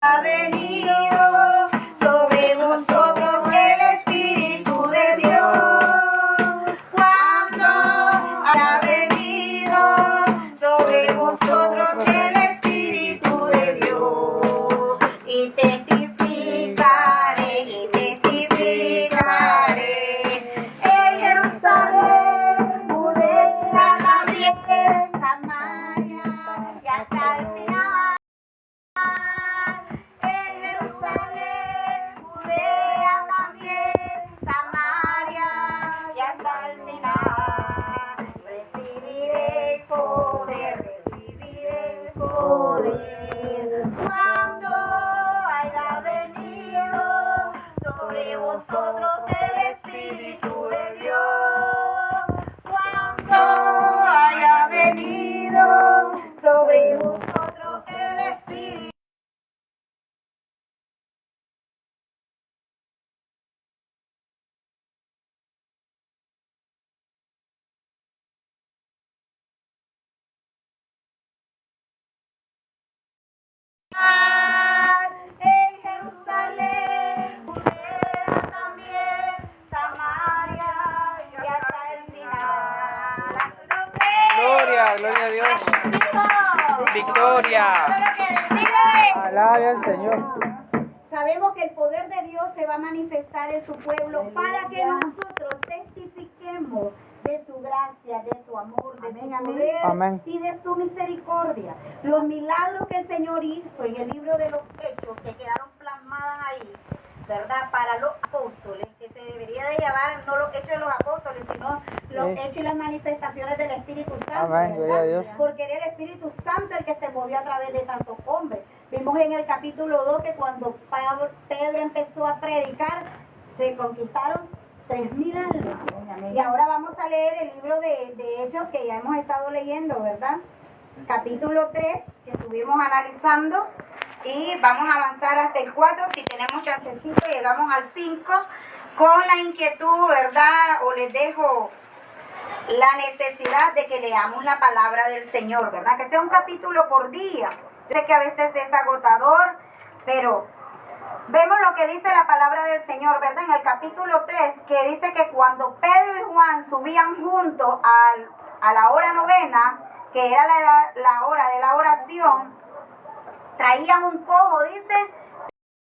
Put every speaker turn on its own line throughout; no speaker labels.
ha venido sobre vosotros el Espíritu de Dios. Cuando ha venido sobre vosotros el Espíritu de Dios. Y testificaré, en Jerusalén, Judea también, Samaria y hasta el final. En Jerusalén, Judea también, Samaria y hasta el final. Recibiréis poder, cuando haya venido sobre vosotros el Espíritu de Dios. Cuando haya venido sobre vosotros el Espíritu. En Jerusalén, Judea también, Samaria y hasta el final.
Gloria, gloria a Dios. Victoria. Alabe al Señor.
Sabemos que el poder de Dios se va a manifestar en su pueblo para que nosotros testifiquemos de su gracia, de su amor, de su poder y de su misericordia. Los milagros que el Señor hizo en el libro de los Hechos que quedaron plasmadas ahí, ¿verdad? Para los apóstoles, que se debería de llamar no los hechos de los apóstoles, sino los hechos y las manifestaciones del Espíritu Santo. ¿Verdad? Porque era el Espíritu Santo el que se movió a través de tantos hombres. Vimos en el capítulo 2 que cuando Pedro empezó a predicar, se conquistaron 3,000 almas. Y ahora vamos a leer el libro de Hechos que ya hemos estado leyendo, ¿verdad? Capítulo 3, que estuvimos analizando. Y vamos a avanzar hasta el 4, si tenemos chancecito, llegamos al 5, con la inquietud, ¿verdad? O les dejo la necesidad de que leamos la palabra del Señor, ¿verdad? Que sea un capítulo por día. Sé que a veces es agotador, pero vemos lo que dice la palabra del Señor, ¿verdad? En el capítulo 3, que dice que cuando Pedro y Juan subían juntos a la hora novena, que era la hora de la oración, traían un cojo, dice,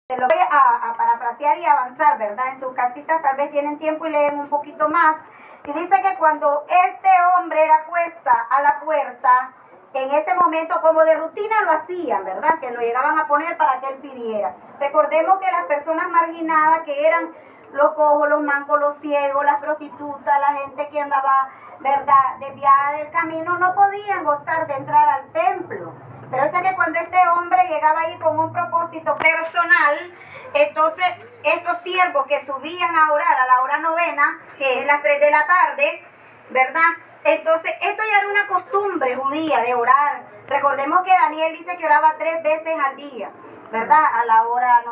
se lo voy a parafrasear y avanzar, ¿verdad? En sus casitas tal vez tienen tiempo y leen un poquito más. Y dice que cuando este hombre era puesta a la puerta, en ese momento como de rutina lo hacían, ¿verdad? Que lo llegaban a poner para que él pidiera. Recordemos que las personas marginadas, que eran los cojos, los mancos, los ciegos, las prostitutas, la gente que andaba, ¿verdad?, desviada del camino, no podían gozar de entrar al templo. Pero es que cuando este hombre llegaba ahí con un propósito personal, entonces estos siervos que subían a orar a la hora novena, que es las 3 de la tarde, ¿verdad? Entonces esto ya era una costumbre judía de orar. Recordemos que Daniel dice que oraba 3 veces al día, ¿verdad? A la hora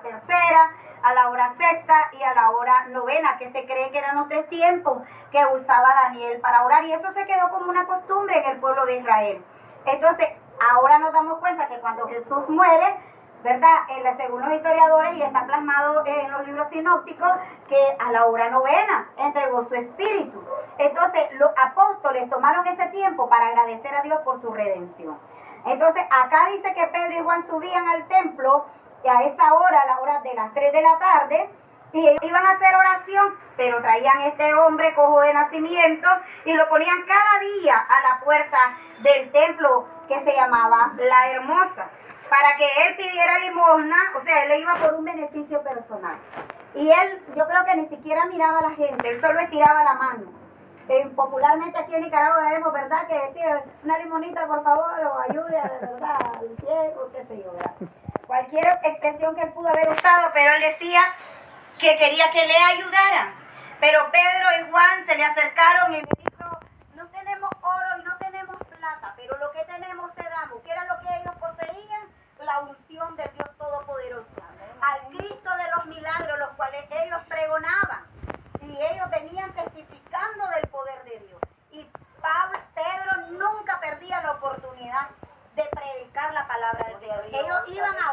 tercera, a la hora sexta y a la hora novena, que se cree que eran los 3 tiempos que usaba Daniel para orar. Y eso se quedó como una costumbre en el pueblo de Israel. Entonces, ahora nos damos cuenta que cuando Jesús muere, ¿verdad? Según los historiadores, y está plasmado en los libros sinópticos, que a la hora novena entregó su espíritu. Entonces, los apóstoles tomaron ese tiempo para agradecer a Dios por su redención. Entonces, acá dice que Pedro y Juan subían al templo a esa hora, a la hora de las 3 de la tarde, y ellos iban a hacer oración, pero traían este hombre cojo de nacimiento y lo ponían cada día a la puerta del templo que se llamaba La Hermosa, para que él pidiera limosna. O sea, él le iba por un beneficio personal. Y él, yo creo que ni siquiera miraba a la gente, él solo estiraba la mano. Popularmente aquí en Nicaragua vemos, ¿verdad?, que decía una limonita, por favor, o ayude a, ¿verdad?, al ciego, qué sé yo, ¿verdad? Cualquier expresión que él pudo haber usado, pero él decía que quería que le ayudaran. Pero Pedro y Juan se le acercaron y le dijo: no tenemos oro y no tenemos plata, pero lo que tenemos te damos. ¿Qué era lo que ellos poseían? La unción del Dios Todopoderoso, al Cristo de los milagros, los cuales ellos pregonaban. Y ellos venían testificando del poder de Dios. Y Pedro nunca perdía la oportunidad de predicar la palabra de Dios. Ellos iban a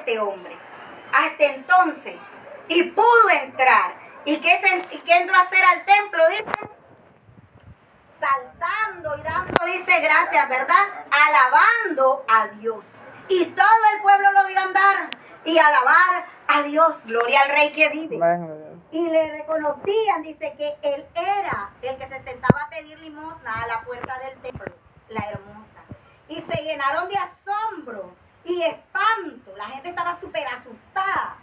este hombre. Hasta entonces. Y pudo entrar. ¿Y qué entró a hacer al templo? Dice, saltando y dando, dice, gracias, ¿verdad? Alabando a Dios. Y todo el pueblo lo vio andar y alabar a Dios. Gloria al Rey que vive. Y le reconocían, dice, que él era el que se sentaba a pedir limosna a la puerta del templo, la hermosa. Y se llenaron de asombro y espanto. La gente estaba súper asustada,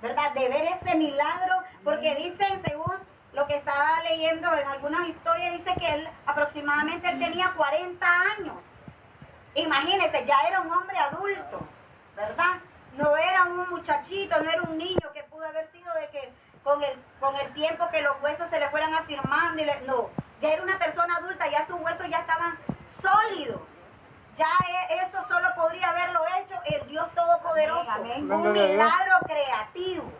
¿verdad? De ver ese milagro, porque dicen, según lo que estaba leyendo en algunas historias, dice que él aproximadamente tenía 40 años. Imagínense, ya era un hombre adulto, ¿verdad? No era un muchachito, no era un niño que pudo haber sido de que con el tiempo que los huesos se le fueran afirmando. No, ya era una persona adulta, ya sus huesos ya estaban sólidos. Ya eso solo podría haberlo hecho el Dios Todopoderoso. Amén. Un milagro creativo.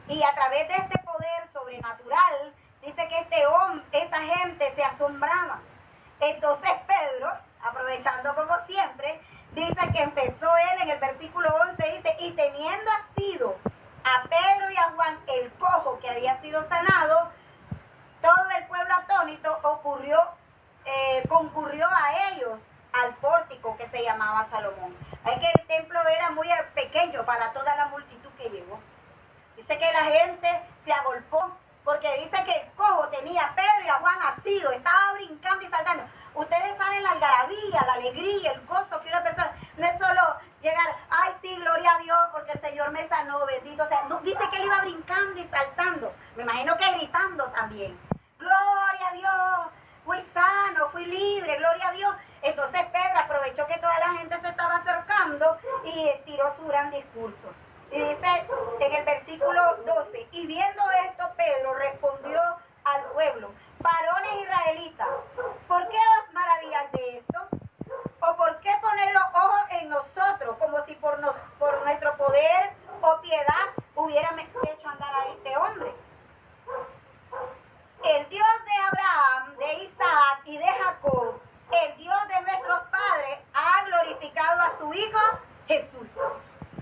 Y a través de este poder sobrenatural, dice que esta gente se asombraba. Entonces Pedro, aprovechando como siempre, dice que empezó él en el versículo 11, dice, y teniendo asido a Pedro y a Juan el cojo que había sido sanado, todo el pueblo atónito concurrió a ellos al pórtico que se llamaba Salomón. Es que el templo era muy pequeño para toda la multitud que llegó. Dice que la gente se agolpó porque dice que el cojo tenía a Pedro y a Juan asido, estaba brincando y saltando. Ustedes saben la algarabía, la alegría, el gozo que una persona, no es solo llegar, ay sí, gloria a Dios porque el Señor me sanó, bendito sea. No, dice que él iba brincando y saltando, me imagino que gritando también. Gloria a Dios, fui sano, fui libre, gloria a Dios. Entonces Pedro aprovechó que toda la gente se estaba acercando y tiró su gran discurso. Y dice en el versículo 12, y viendo esto Pedro respondió al pueblo, varones israelitas, ¿por qué os maravilláis de esto? ¿O por qué ponéis los ojos en nosotros como si por nuestro poder o piedad hubiéramos hecho andar a este hombre? El Dios de Abraham, de Isaac y de Jacob, el Dios de nuestros padres, ha glorificado a su Hijo Jesús.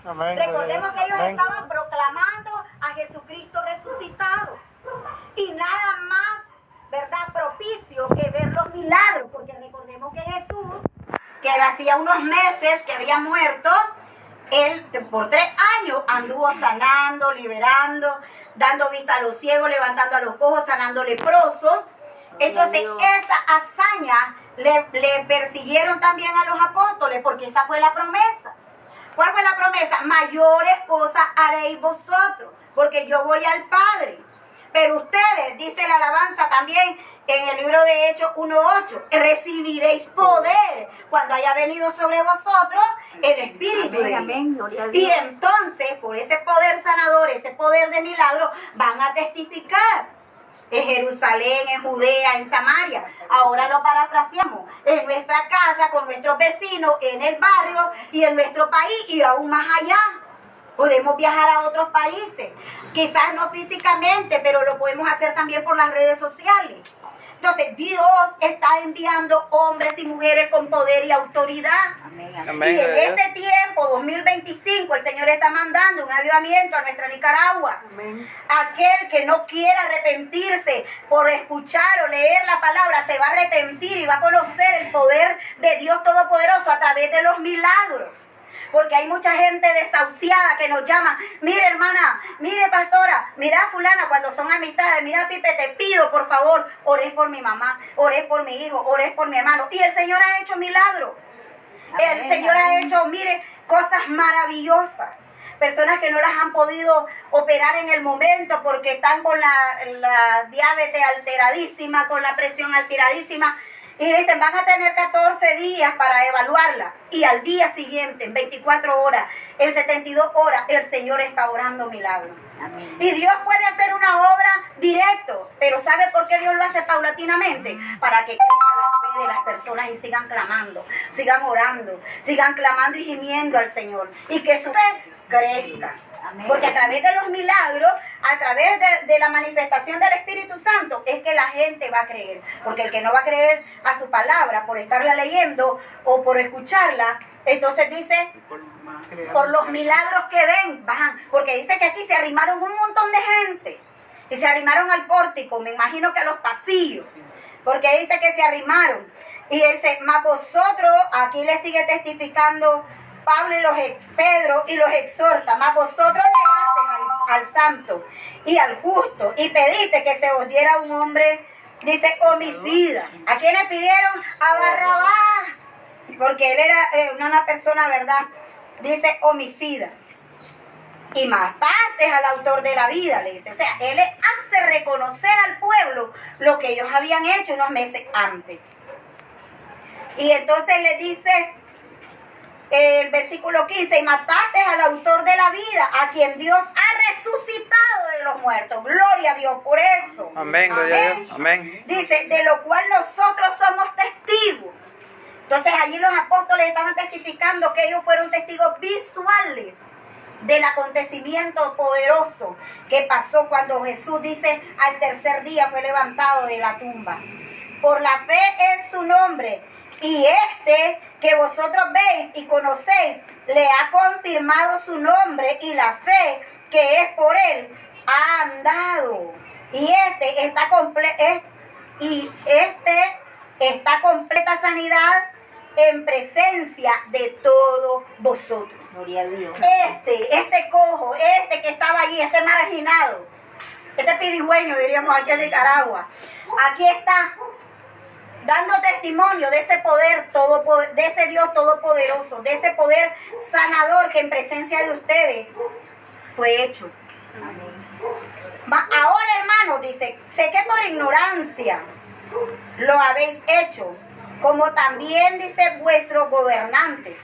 Amén. Recordemos que ellos estaban proclamando a Jesucristo resucitado. Y nada más, ¿verdad?, propicio que ver los milagros, porque recordemos que Jesús, que hacía unos meses que había muerto, él por 3 años anduvo sanando, liberando, dando vista a los ciegos, levantando a los cojos, sanando leprosos. Entonces esa hazaña le persiguieron también a los apóstoles, porque esa fue la promesa. ¿Cuál fue la promesa? Mayores cosas haréis vosotros, porque yo voy al Padre. Pero ustedes, dice la alabanza también en el libro de Hechos 1:8, recibiréis poder cuando haya venido sobre vosotros el Espíritu de Dios. Amén, gloria a Dios. Y entonces, por ese poder sanador, ese poder de milagro, van a testificar. En Jerusalén, en Judea, en Samaria. Ahora lo parafraseamos. En nuestra casa, con nuestros vecinos, en el barrio y en nuestro país y aún más allá. Podemos viajar a otros países. Quizás no físicamente, pero lo podemos hacer también por las redes sociales. Entonces, Dios está enviando hombres y mujeres con poder y autoridad. Amén. Y en este tiempo, 2025, el Señor está mandando un avivamiento a nuestra Nicaragua. Amén. Aquel que no quiera arrepentirse por escuchar o leer la palabra, se va a arrepentir y va a conocer el poder de Dios Todopoderoso a través de los milagros. Porque hay mucha gente desahuciada que nos llama, mire hermana, mire pastora, mira fulana, cuando son amistades, mira Pipe, te pido por favor, oré por mi mamá, oré por mi hijo, oré por mi hermano. Y el Señor ha hecho milagros. El Señor ha hecho, mire, cosas maravillosas. Personas que no las han podido operar en el momento porque están con la diabetes alteradísima, con la presión alteradísima. Y dicen, van a tener 14 días para evaluarla. Y al día siguiente, en 24 horas, en 72 horas, el Señor está orando milagros. Amén. Y Dios puede hacer una obra directo. Pero ¿sabe por qué Dios lo hace paulatinamente? Para que crezca la fe de las personas y sigan clamando, sigan orando, sigan clamando y gimiendo al Señor. Y que su fe crezca. Amén. Porque a través de los milagros, a través de la manifestación del Espíritu Santo, es que la gente va a creer. Porque el que no va a creer a su palabra por estarla leyendo o por escucharla, Entonces dice, por los milagros que ven, bajan, porque dice que aquí se arrimaron un montón de gente y se arrimaron al pórtico, me imagino que a los pasillos, porque dice que se arrimaron y dice, mas vosotros, aquí le sigue testificando Pablo y Pedro y los exhorta, mas vosotros negasteis al santo y al justo y pediste que se os diera un hombre, dice, homicida. ¿A quiénes pidieron? A Barrabás, porque él era una persona, ¿verdad? Dice homicida. Y mataste al autor de la vida, le dice. O sea, él le hace reconocer al pueblo lo que ellos habían hecho unos meses antes. Y entonces le dice el versículo 15, y mataste al autor de la vida, a quien Dios ha resucitado de los muertos. Gloria a Dios por eso.
Amén, gloria a Dios. Amén.
Dice, de lo cual nosotros somos testigos. Entonces allí los apóstoles estaban testificando que ellos fueron testigos visuales del acontecimiento poderoso que pasó cuando Jesús, dice, al tercer día fue levantado de la tumba. Por la fe en su nombre. Y que vosotros veis y conocéis, le ha confirmado su nombre y la fe que es por él ha andado. Y está completa sanidad en presencia de todos vosotros.
Gloria a Dios.
Este cojo, que estaba allí, este marginado, este pidigüeño, diríamos aquí en Nicaragua, aquí está dando testimonio de ese poder, de ese Dios todopoderoso, de ese poder sanador que en presencia de ustedes fue hecho. Ahora, hermanos, dice, sé que por ignorancia lo habéis hecho, como también, dice, vuestros gobernantes.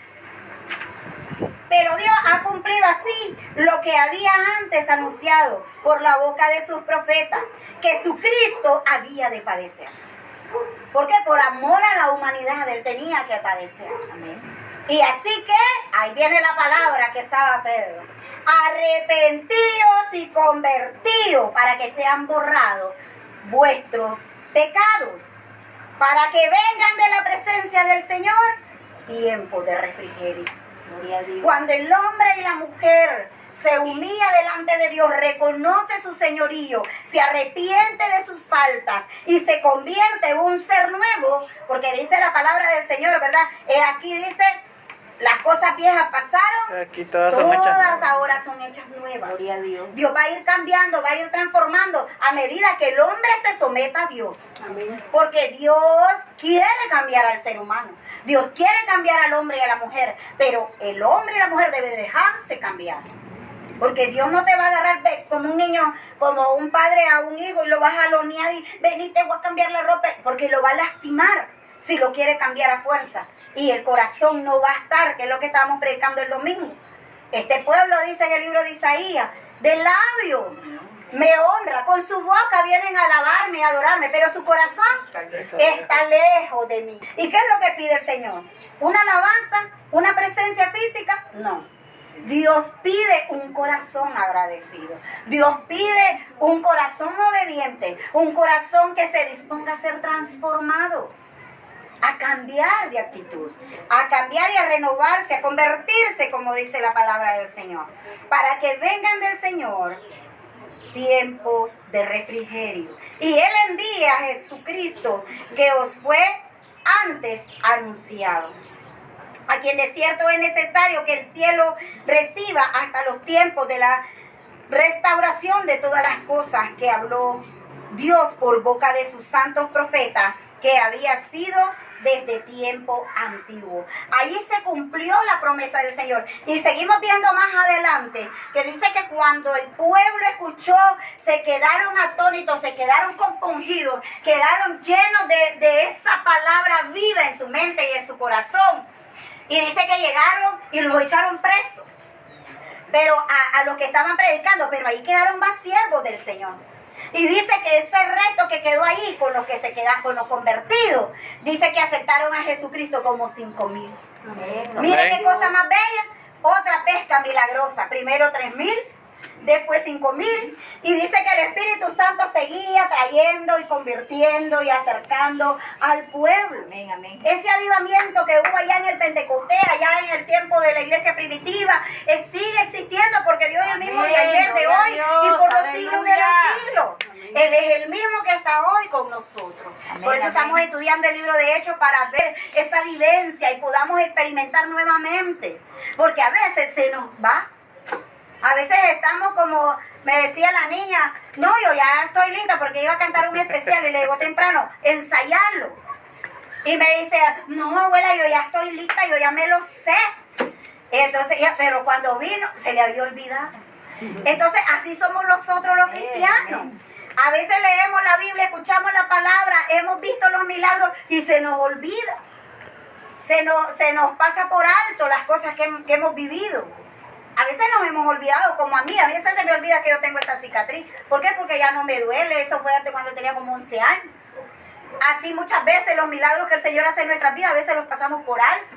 Pero Dios ha cumplido así lo que había antes anunciado por la boca de sus profetas, que su Cristo había de padecer. Porque por amor a la humanidad él tenía que padecer. Amén. Y así que, ahí viene la palabra que sabe Pedro. Arrepentíos y convertíos para que sean borrados vuestros pecados. Para que vengan de la presencia del Señor tiempo de refrigerio. Cuando el hombre y la mujer se humilla delante de Dios, reconoce su señorío, se arrepiente de sus faltas y se convierte en un ser nuevo, porque dice la palabra del Señor, ¿verdad? Aquí dice, las cosas viejas pasaron,
aquí todas
ahora son hechas nuevas.
Gloria a Dios.
Dios va a ir cambiando, va a ir transformando a medida que el hombre se someta a Dios. Amén. Porque Dios quiere cambiar al ser humano. Dios quiere cambiar al hombre y a la mujer, pero el hombre y la mujer deben dejarse cambiar. Porque Dios no te va a agarrar como un niño, como un padre a un hijo y lo va a jalonear y ven, te voy a cambiar la ropa, porque lo va a lastimar si lo quiere cambiar a fuerza. Y el corazón no va a estar, que es lo que estábamos predicando el domingo. Este pueblo, dice en el libro de Isaías, de labio me honra, con su boca vienen a alabarme y adorarme, pero su corazón está lejos de mí. ¿Y qué es lo que pide el Señor? ¿Una alabanza? ¿Una presencia física? No. Dios pide un corazón agradecido. Dios pide un corazón obediente, un corazón que se disponga a ser transformado, a cambiar de actitud, a cambiar y a renovarse, a convertirse, como dice la palabra del Señor, para que vengan del Señor tiempos de refrigerio. Y Él envía a Jesucristo, que os fue antes anunciado, a quien de cierto es necesario que el cielo reciba hasta los tiempos de la restauración de todas las cosas que habló Dios por boca de sus santos profetas, que había sido desde tiempo antiguo. Allí se cumplió la promesa del Señor. Y seguimos viendo más adelante, que dice que cuando el pueblo escuchó, se quedaron atónitos, se quedaron compungidos, quedaron llenos de esa palabra viva en su mente y en su corazón. Y dice que llegaron y los echaron presos, pero a los que estaban predicando, pero ahí quedaron más siervos del Señor. Y dice que ese reto que quedó ahí con los que se quedan, con los convertidos, dice que aceptaron a Jesucristo como 5,000. Mire qué cosa más bella. Otra pesca milagrosa. Primero 3,000, después 5,000, y dice que el Espíritu Santo seguía trayendo y convirtiendo y acercando al pueblo.
Amén, amén.
Ese avivamiento que hubo allá en el Pentecostés, allá en el tiempo de la iglesia primitiva, sigue existiendo, porque Dios es el mismo de ayer, de hoy y por los siglos de los siglos. Él es el mismo que está hoy con nosotros.
Amén,
por eso estamos estudiando el libro de Hechos, para ver esa vivencia y podamos experimentar nuevamente, porque a veces se nos va. A veces estamos como, me decía la niña, no, yo ya estoy lista porque iba a cantar un especial, y le digo temprano, ensayarlo. Y me dice, no, abuela, yo ya estoy lista, yo ya me lo sé. Entonces, pero cuando vino, se le había olvidado. Entonces, así somos nosotros los cristianos. A veces leemos la Biblia, escuchamos la palabra, hemos visto los milagros y se nos olvida. Se nos pasa por alto las cosas que hemos vivido. A veces nos hemos olvidado, como a veces se me olvida que yo tengo esta cicatriz. ¿Por qué? Porque ya no me duele. Eso fue antes, cuando tenía como 11 años. Así muchas veces los milagros que el Señor hace en nuestras vidas, a veces los pasamos por alto.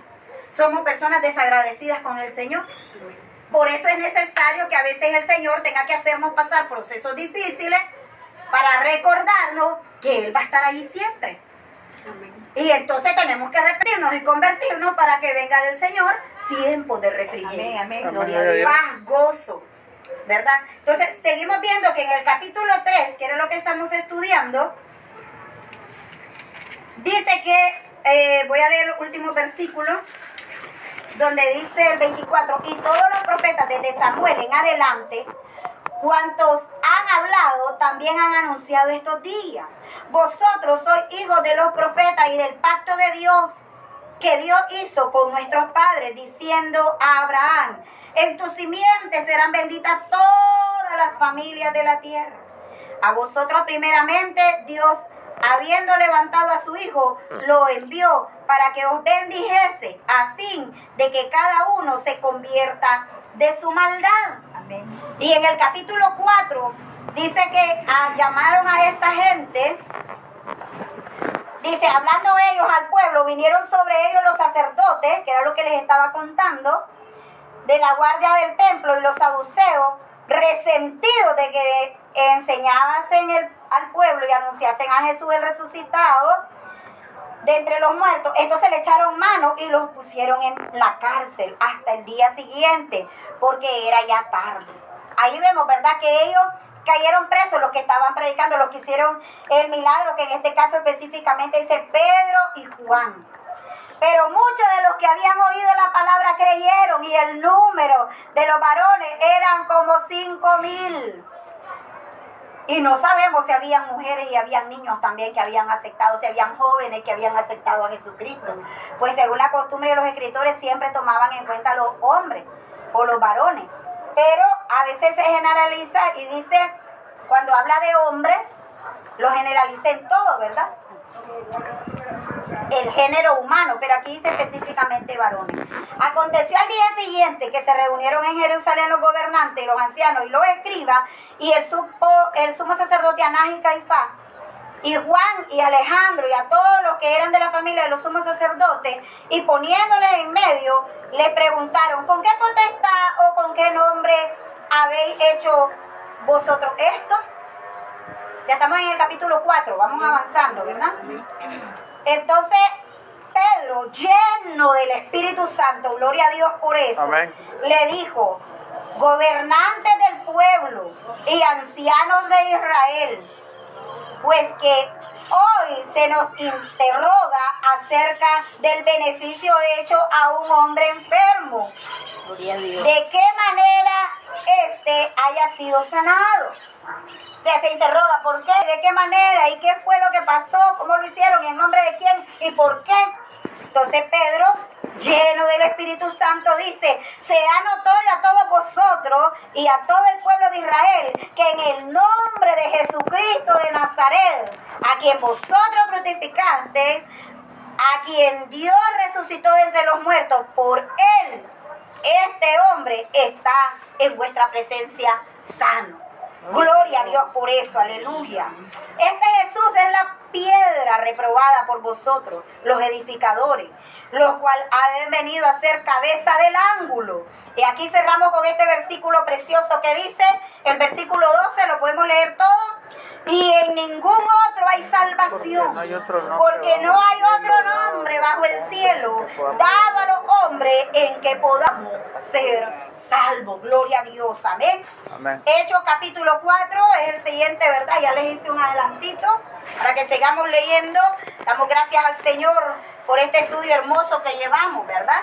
Somos personas desagradecidas con el Señor. Por eso es necesario que a veces el Señor tenga que hacernos pasar procesos difíciles para recordarnos que Él va a estar ahí siempre. Amén. Y entonces tenemos que repetirnos y convertirnos para que venga del Señor tiempo de refrigerio.
Amén, amén.
Paz, gozo, ¿verdad? Entonces seguimos viendo que en el capítulo 3, que era lo que estamos estudiando, dice que, voy a leer el último versículo, donde dice el 24, y todos los profetas desde Samuel en adelante, cuantos han hablado, también han anunciado estos días. Vosotros sois hijos de los profetas y del pacto de Dios, que Dios hizo con nuestros padres, diciendo a Abraham, en tu simiente serán benditas todas las familias de la tierra. A vosotros primeramente Dios, habiendo levantado a su Hijo, lo envió para que os bendijese, a fin de que cada uno se convierta de su maldad. Amén. Y en el capítulo 4 dice que llamaron a esta gente. Dice, hablando ellos al pueblo, vinieron sobre ellos los sacerdotes, que era lo que les estaba contando, de la guardia del templo, y los saduceos, resentidos de que enseñasen al pueblo y anunciasen a Jesús el resucitado de entre los muertos. Entonces le echaron mano y los pusieron en la cárcel hasta el día siguiente, porque era ya tarde. Ahí vemos, ¿verdad?, que ellos cayeron presos, los que estaban predicando, los que hicieron el milagro, que en este caso específicamente dice Pedro y Juan. Pero muchos de los que habían oído la palabra creyeron, y el número de los varones eran como 5,000. Y no sabemos si habían mujeres y habían niños también que habían aceptado, si habían jóvenes que habían aceptado a Jesucristo. Pues según la costumbre de los escritores, siempre tomaban en cuenta los hombres o los varones. Pero a veces se generaliza y dice, cuando habla de hombres, lo generaliza en todo, ¿verdad? El género humano, pero aquí dice específicamente varones. Aconteció al día siguiente que se reunieron en Jerusalén los gobernantes, los ancianos y los escribas, y el sumo sacerdote Anás y Caifás, y Juan y Alejandro, y a todos los que eran de la familia de los sumos sacerdotes, y poniéndoles en medio, le preguntaron, ¿con qué potestad o con qué nombre habéis hecho vosotros esto? Ya estamos en el capítulo 4, vamos avanzando, ¿verdad? Entonces, Pedro, lleno del Espíritu Santo, gloria a Dios por eso, amén, le dijo, gobernantes del pueblo y ancianos de Israel, pues que hoy se nos interroga acerca del beneficio hecho a un hombre enfermo. Gloria a Dios. ¿De qué manera haya sido sanado? O sea, se interroga por qué, de qué manera y qué fue lo que pasó, cómo lo hicieron y en nombre de quién y por qué. Entonces Pedro, lleno del Espíritu Santo, dice, sea notorio a todos vosotros y a todo el pueblo de Israel que en el nombre de Jesucristo de Nazaret, a quien vosotros crucificaste, a quien Dios resucitó de entre los muertos, por él, este hombre está en vuestra presencia sano. Gloria a Dios por eso, aleluya. Este Jesús es la piedra reprobada por vosotros, los edificadores, lo cual ha venido a ser cabeza del ángulo. Y aquí cerramos con este versículo precioso que dice, el versículo 12, lo podemos leer todo. Y en ningún otro hay salvación, porque no hay otro nombre bajo el cielo dado a los hombres en que podamos ser salvos. Gloria a Dios, amén. Hechos capítulo 4 es el siguiente, ¿verdad? Ya les hice un adelantito para que sigamos leyendo. Damos gracias al Señor por este estudio hermoso que llevamos, ¿verdad?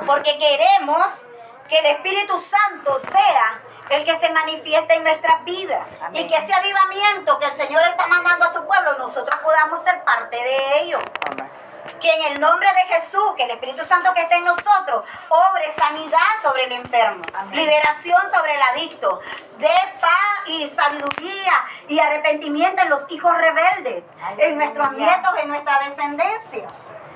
Porque queremos que el Espíritu Santo sea el que se manifieste en nuestras vidas. Amén. Y que ese avivamiento que el Señor está mandando a su pueblo, nosotros podamos ser parte de ello. Amén. Que en el nombre de Jesús, que el Espíritu Santo que esté en nosotros, obre sanidad sobre el enfermo. Amén. Liberación sobre el adicto, de paz y sabiduría y arrepentimiento en los hijos rebeldes, aleluya, en nuestros nietos, en nuestra descendencia.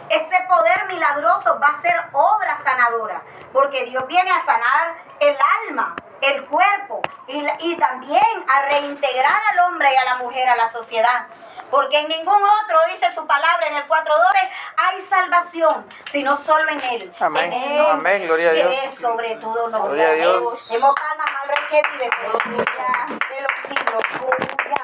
Ese poder milagroso va a ser obra sanadora, porque Dios viene a sanar el alma, el cuerpo y también a reintegrar al hombre y a la mujer a la sociedad. Porque en ningún otro, dice su palabra en el 4:12, hay salvación, sino solo en Él.
Amén.
En Él,
amén, gloria a Dios.
Que es sobre todo nombre.
Gloria a Dios.
Demos palmas al Rey que vive de los siglos.